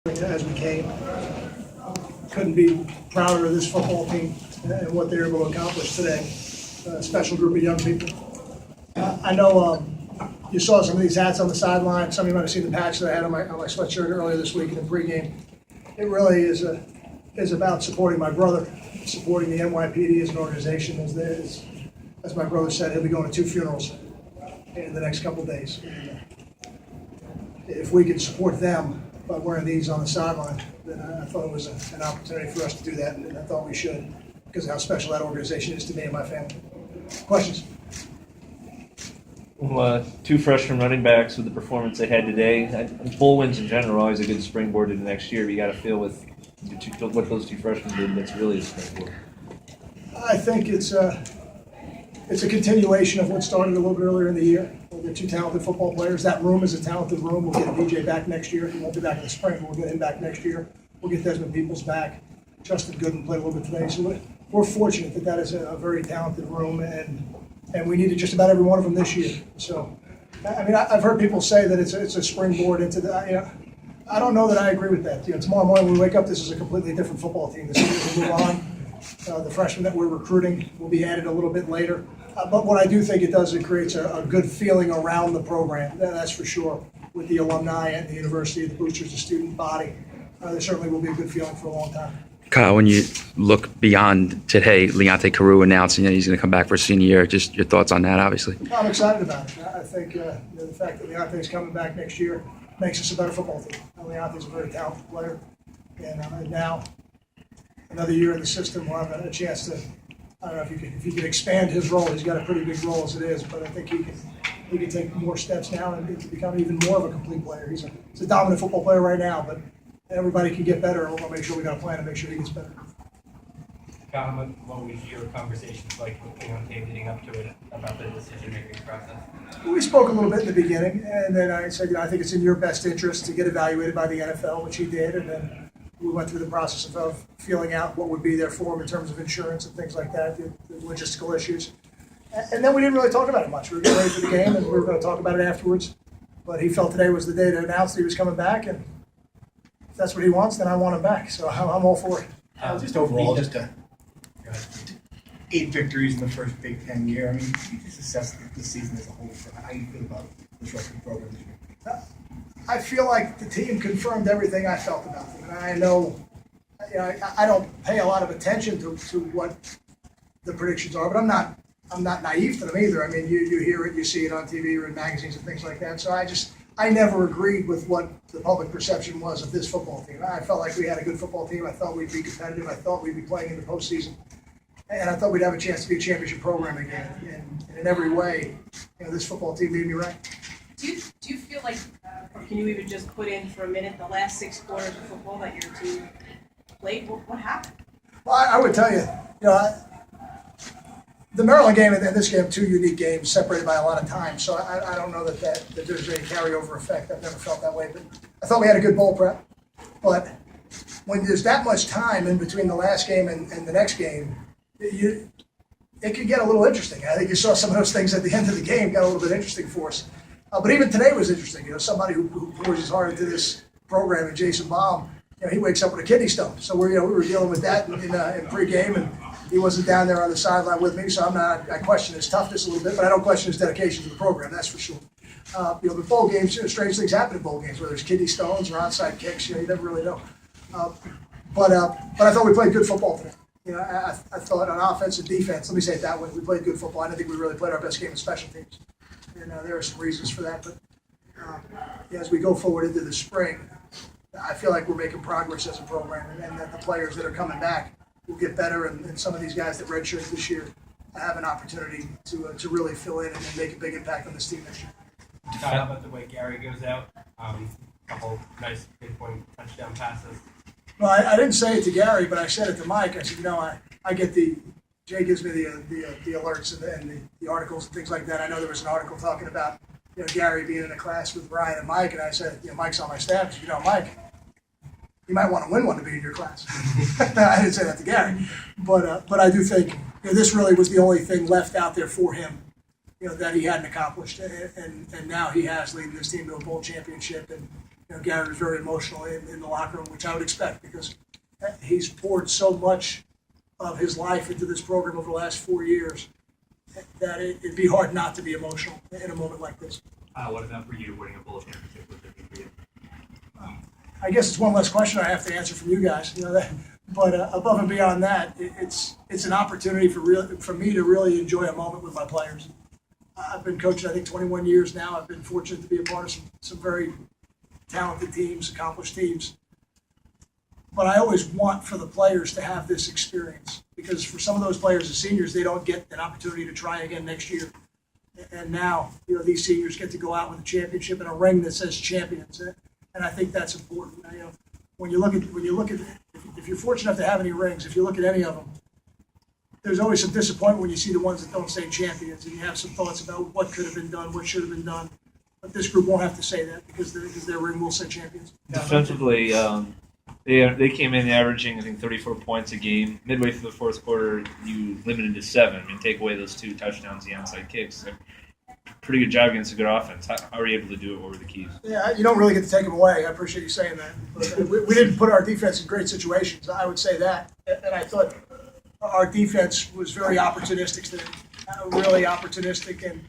as we came. Couldn't be prouder of this football team and what they were able to accomplish today. A special group of young people. I know you saw some of these hats on the sideline. Some of you might have seen the patch that I had on my sweatshirt earlier this week in the pregame. It really is about supporting my brother, supporting the NYPD as an organization. As my brother said, he'll be going to 2 funerals in the next couple of days. If we can support them by wearing these on the sideline, then I thought it was an opportunity for us to do that, and I thought we should because of how special that organization is to me and my family. Questions? Well, 2 freshman running backs with the performance they had today. Bowl wins in general are always a good springboard into next year. But you got to feel with what those 2 freshmen did. That's really a springboard. I think it's a continuation of what started a little bit earlier in the year. They're 2 talented football players. That room is a talented room. We'll get DJ back next year. He won't be back in the spring, but we'll get him back next year. We'll get Desmond Peoples back. Justin Gooden played a little bit today. So we're fortunate that is a very talented room, and we needed just about every one of them this year. So, I mean, I've heard people say that it's a springboard into the. I don't know that I agree with that. Tomorrow morning when we wake up, this is a completely different football team. The seniors will move on. The freshmen that we're recruiting will be added a little bit later. But what I do think it does, it creates a good feeling around the program. That's for sure. With the alumni and the university, the boosters, the student body, there certainly will be a good feeling for a long time. Kyle, when you look beyond today, Leonte Carrou announcing that he's going to come back for senior year, just your thoughts on that, obviously. I'm excited about it. I think the fact that Leonte is coming back next year makes us a better football team. Leonte is a very talented player, and now another year in the system, we'll have a chance to. I don't know if he can expand his role. He's got a pretty big role as it is, but I think he can take more steps now and to become even more of a complete player. He's a dominant football player right now, but everybody can get better, and we'll make sure we got a plan to make sure he gets better. What was your conversations like with Leonte leading up to it about the decision-making process? We spoke a little bit in the beginning, and then I said, I think it's in your best interest to get evaluated by the NFL, which he did, and then we went through the process of feeling out what would be there for him in terms of insurance and things like that, the logistical issues. And then we didn't really talk about it much. We were getting ready for the game, and we were going to talk about it afterwards. But he felt today was the day to announce that he was coming back, and if that's what he wants, then I want him back. So I'm all for it. Just overall, 8 victories in the first Big Ten year. I mean, you just assess the season as a whole. How do you feel about this wrestling program this year? I feel like the team confirmed everything I felt about them. And I know, I don't pay a lot of attention to what the predictions are, but I'm not naive to them either. I mean, you hear it, you see it on TV or in magazines and things like that. So I never agreed with what the public perception was of this football team. I felt like we had a good football team. I thought we'd be competitive. I thought we'd be playing in the postseason. And I thought we'd have a chance to be a championship program again. And in every way, this football team made me right. Do you feel like, or can you even just put in for a minute the last 6 quarters of football that your team played? What happened? Well, I would tell you, the Maryland game and this game, 2 unique games separated by a lot of time. So I don't know that there's any carryover effect. I've never felt that way. But I thought we had a good bowl prep. But when there's that much time in between the last game and the next game, it could get a little interesting. I think you saw some of those things at the end of the game got a little bit interesting for us. But even today was interesting. Somebody who pours his heart into this program, and Jason Baum, he wakes up with a kidney stone. So we were dealing with that in pregame, and he wasn't down there on the sideline with me. So I question his toughness a little bit, but I don't question his dedication to the program. That's for sure. The bowl games, strange things happen in bowl games, whether it's kidney stones or onside kicks. You never really know. But I thought we played good football today. I thought on offense and defense. Let me say it that way. We played good football. I didn't think we really played our best game in special teams. And there are some reasons for that, but as we go forward into the spring, I feel like we're making progress as a program, and that the players that are coming back will get better, and some of these guys that redshirted this year have an opportunity to really fill in and make a big impact on this team next year. How about the way Gary goes out? A couple nice pinpoint touchdown passes. Well, I didn't say it to Gary, but I said it to Mike. I said, I get Jay gives me the alerts and the articles and things like that. I know there was an article talking about Gary being in a class with Brian and Mike, and I said, Mike's on my staff. I said, Mike, you might want to win one to be in your class. I didn't say that to Gary, but I do think this really was the only thing left out there for him, that he hadn't accomplished, and now he has leading this team to a bowl championship, and Gary was very emotional in the locker room, which I would expect because he's poured so much of his life into this program over the last 4 years that it'd be hard not to be emotional in a moment like this. What about for you, winning a bowl championship? What's it for you? I guess it's one less question I have to answer from you guys. But above and beyond that, it's an opportunity for me to really enjoy a moment with my players. I've been coaching, I think, 21 years now. I've been fortunate to be a part of some very talented teams, accomplished teams. But I always want for the players to have this experience because for some of those players, the seniors, they don't get an opportunity to try again next year. And now, these seniors get to go out with a championship and a ring that says champions. And I think that's important. When you look at, if you're fortunate enough to have any rings, if you look at any of them, there's always some disappointment when you see the ones that don't say champions, and you have some thoughts about what could have been done, what should have been done. But this group won't have to say that because their ring will say champions. Defensively, they came in averaging, I think, 34 points a game. Midway through the fourth quarter, you limited to 7. I mean, take away those 2 touchdowns, the onside kicks. So, pretty good job against a good offense. How were you able to do it? What were the keys? Yeah, you don't really get to take them away. I appreciate you saying that. But we didn't put our defense in great situations. I would say that. And I thought our defense was very opportunistic today, really opportunistic, and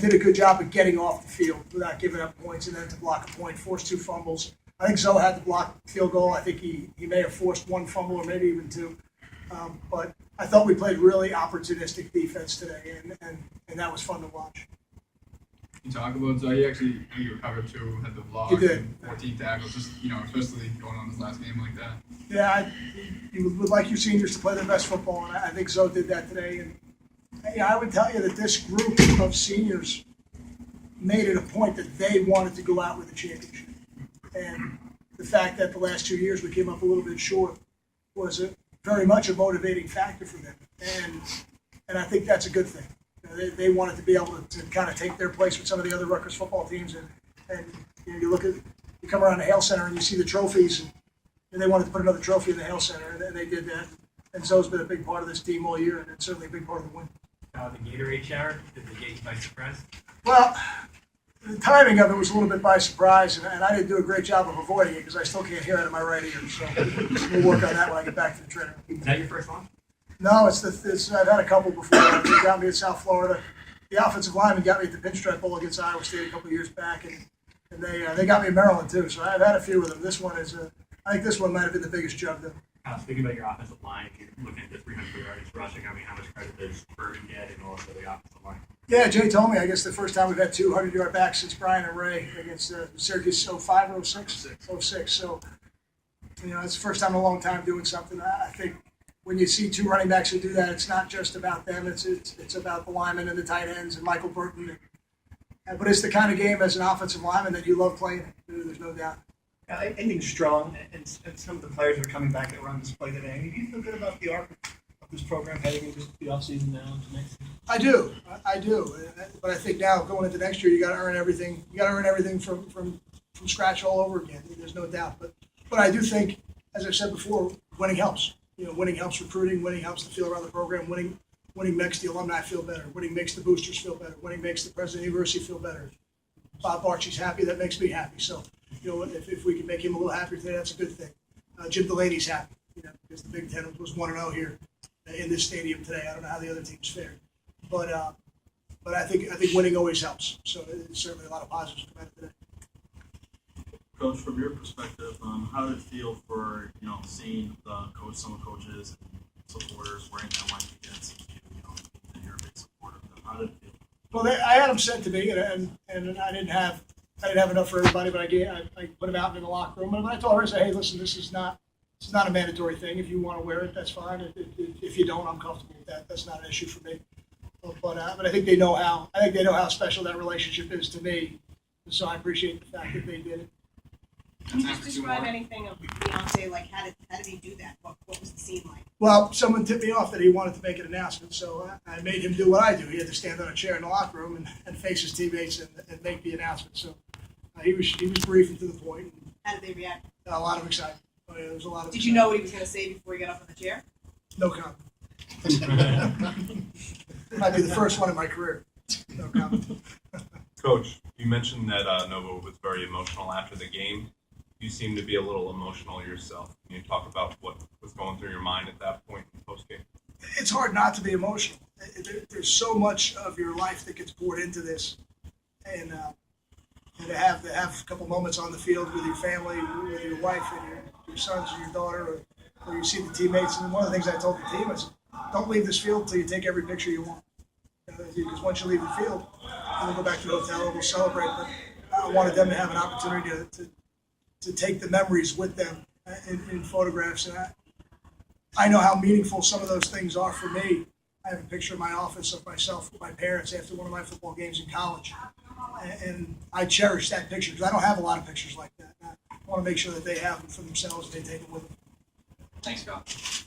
did a good job of getting off the field without giving up points and then to block a point, forced 2 fumbles. I think Zoe had to block field goal. I think he may have forced 1 fumble or maybe even 2. But I thought we played really opportunistic defense today, and that was fun to watch. You talk about Zoe actually he recovered too, had the block, He did. and 14 tackles, just especially going on this last game like that. Yeah, you would like your seniors to play their best football, and I think Zoe did that today. And I would tell you that this group of seniors made it a point that they wanted to go out with a championship. And the fact that the last 2 years we came up a little bit short was very much a motivating factor for them. And I think that's a good thing. They wanted to be able to kind of take their place with some of the other Rutgers football teams. And you come around the Hale Center and you see the trophies, and they wanted to put another trophy in the Hale Center, and they did that. And Zoe's been a big part of this team all year, and it's certainly a big part of the win. The Gatorade shower, did the Gates by surprise? Well, the timing of it was a little bit by surprise, and I didn't do a great job of avoiding it because I still can't hear out of my right ear. So we'll work on that when I get back to the trainer. Is that your first one? No, it's I've had a couple before. They got me in South Florida. The offensive lineman got me at the Pinstripe Bowl against Iowa State a couple of years back, and they got me in Maryland too. So I've had a few of them. This one is I think this one might have been the biggest jug though. Speaking about your offensive line, if you're looking at the 300 yards rushing, I mean, how much credit does Burton get and also the offensive line? Yeah, Jay told me, I guess the first time we've had 200-yard backs since Brian and Ray against Syracuse 05 or 06? 06. So, it's the first time in a long time doing something. I think when you see 2 running backs who do that, it's not just about them. It's about the linemen and the tight ends and Michael Burton. But it's the kind of game as an offensive lineman that you love playing. There's no doubt. Ending strong, and some of the players are coming back that were on display today. I mean, do you feel good about the arc of this program heading into the offseason now into next season? I do. But I think now going into next year, you got to earn everything. You got to earn everything from scratch all over again. There's no doubt. But I do think, as I've said before, winning helps. Winning helps recruiting. Winning helps the feel around the program. Winning makes the alumni feel better. Winning makes the boosters feel better. Winning makes the president of the university feel better. Bob Archie's happy. That makes me happy. So, if we can make him a little happier today, that's a good thing. Jim Delaney's happy, because the Big Ten was 1-0 here in this stadium today. I don't know how the other teams fared, but I think winning always helps. So there's certainly a lot of positives come out of today. Coach, from your perspective, how did it feel for seeing some coaches and supporters wearing that white against you, and you're a big supporter of them? How did it feel? Well, I had them sent to me, and I didn't have enough for everybody, but I put them out in the locker room. And I told her, I said, hey, listen, this is not a mandatory thing. If you want to wear it, that's fine. If you don't, I'm comfortable with that. That's not an issue for me. But I think they know how special that relationship is to me. So I appreciate the fact that they did it. Can you just describe anything of Beyonce? Like, how did he do that? What was the scene like? Well, someone tipped me off that he wanted to make an announcement, so I made him do what I do. He had to stand on a chair in the locker room and face his teammates and make the announcement. So he was brief and to the point. How did they react? A lot of excitement. There was a lot of. Did you know what he was going to say before he got up on the chair? No comment. Might be the first one in my career. No comment. Coach, you mentioned that Nova was very emotional after the game. you seem to be a little emotional yourself. Can you talk about what was going through your mind at that point in post game? It's hard not to be emotional. There's so much of your life that gets poured into this, and to have a couple moments on the field with your family, with your wife and your sons and your daughter, or you see the teammates. And one of the things I told the team is, don't leave this field until you take every picture you want. Because once you leave the field, we'll go back to the hotel and we'll celebrate. But I wanted them to have an opportunity to take the memories with them in photographs. And I know how meaningful some of those things are for me. I have a picture in my office of myself with my parents after one of my football games in college. And I cherish that picture because I don't have a lot of pictures like that. I want to make sure that they have them for themselves and they take it with them. Thanks, Scott.